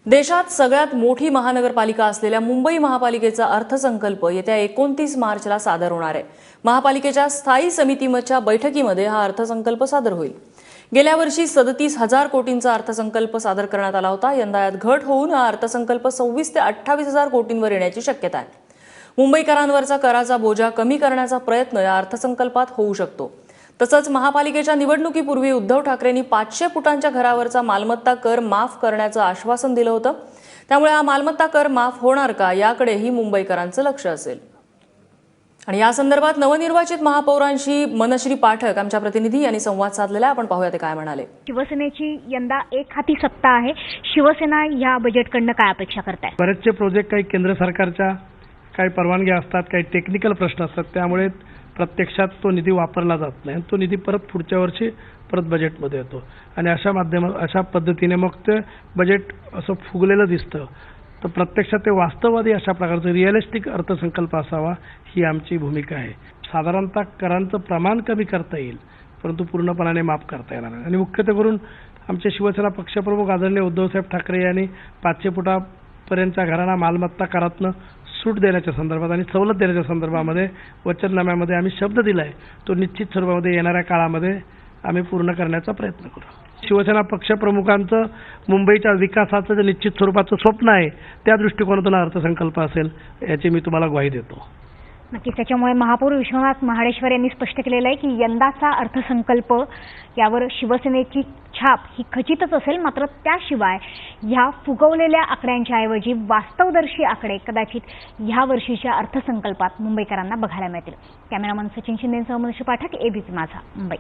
देशात सगळ्यात मोठी महानगरपालिका असलेल्या मुंबई महापालिकेचा अर्थसंकल्प येत्या 29 मार्चला सादर होणार आहे। महापालिकेच्या स्थायी समितीच्या बैठकीमध्ये हा अर्थसंकल्प सादर होईल। गेल्या वर्षी 37,000 कोटींचा अर्थसंकल्प सादर करण्यात आला होता। यंदा यात घट होऊन हा अर्थसंकल्प 26 ते 28,000 कोटींवर येण्याची शक्यता आहे। मुंबईकरांवरचा कराचा बोजा कमी करण्याचा प्रयत्न या अर्थसंकल्पात होऊ शकतो। तसंच महापालिकेच्या निवडणुकीपूर्वी उद्धव ठाकरेंनी 500 फुटांच्या घरावरचा मालमत्ता कर माफ करण्याचं आश्वासन दिलं होतं। त्यामुळे हा मालमत्ता कर माफ होणार का याकडेही मुंबईकरांचं लक्ष असेल। आणि या संदर्भात नवनिर्वाचित महापौरांशी मनश्री पाठक आमच्या प्रतिनिधी यांनी संवाद साधलेला आपण पाहूया ते काय म्हणाले। शिवसेनेची यंदा एक हाती सत्ता आहे। शिवसेना या बजेटकडनं काय अपेक्षा करताय? बरेचसे प्रोजेक्ट काही केंद्र सरकारच्या काही परवानग्या असतात, काही टेक्निकल प्रश्न असतात, त्यामुळे प्रत्यक्षात तो निधी वापरला जात नाही। तो निधी परत पुढच्या वर्षी परत बजेटमध्ये येतो आणि अशा पद्धतीने मग ते बजेट असं फुगलेलं दिसतं। तर प्रत्यक्षात ते वास्तववादी अशा प्रकारचं रिअलिस्टिक अर्थसंकल्प असावा ही आमची भूमिका आहे। साधारणतः करांचं प्रमाण कमी करता येईल, परंतु पूर्णपणाने माफ करता येणार नाही। आणि मुख्यत्वे करून आमचे शिवसेना पक्षप्रमुख आदरणीय उद्धवसाहेब ठाकरे यांनी 500 फुटापर्यंतच्या घरांना मालमत्ता करातनं सूट देण्याच्या संदर्भात आणि सवलत देण्याच्या संदर्भामध्ये वचननाम्यामध्ये आम्ही शब्द दिलाय, तो निश्चित स्वरूपामध्ये येणाऱ्या काळामध्ये आम्ही पूर्ण करण्याचा प्रयत्न करू। शिवसेना पक्षप्रमुखांचं मुंबईच्या विकासाचं जे निश्चित स्वरूपाचं स्वप्न आहे त्या दृष्टिकोनातून अर्थसंकल्प असेल याची मी तुम्हाला ग्वाही देतो। नक्कीच त्याच्यामुळे महापौर विश्वनाथ महाडेश्वर यांनी स्पष्ट केलेलं आहे की यंदाचा अर्थसंकल्प यावर शिवसेनेची छाप ही खचितच असेल। मात्र त्याशिवाय ह्या फुगवलेल्या आकड्यांच्या ऐवजी वास्तवदर्शी आकडे कदाचित ह्या वर्षीच्या अर्थसंकल्पात मुंबईकरांना बघायला मिळतील। कॅमेरामन सचिन शिंदेसह मनश्री पाठक, एबीपी माझा, मुंबई।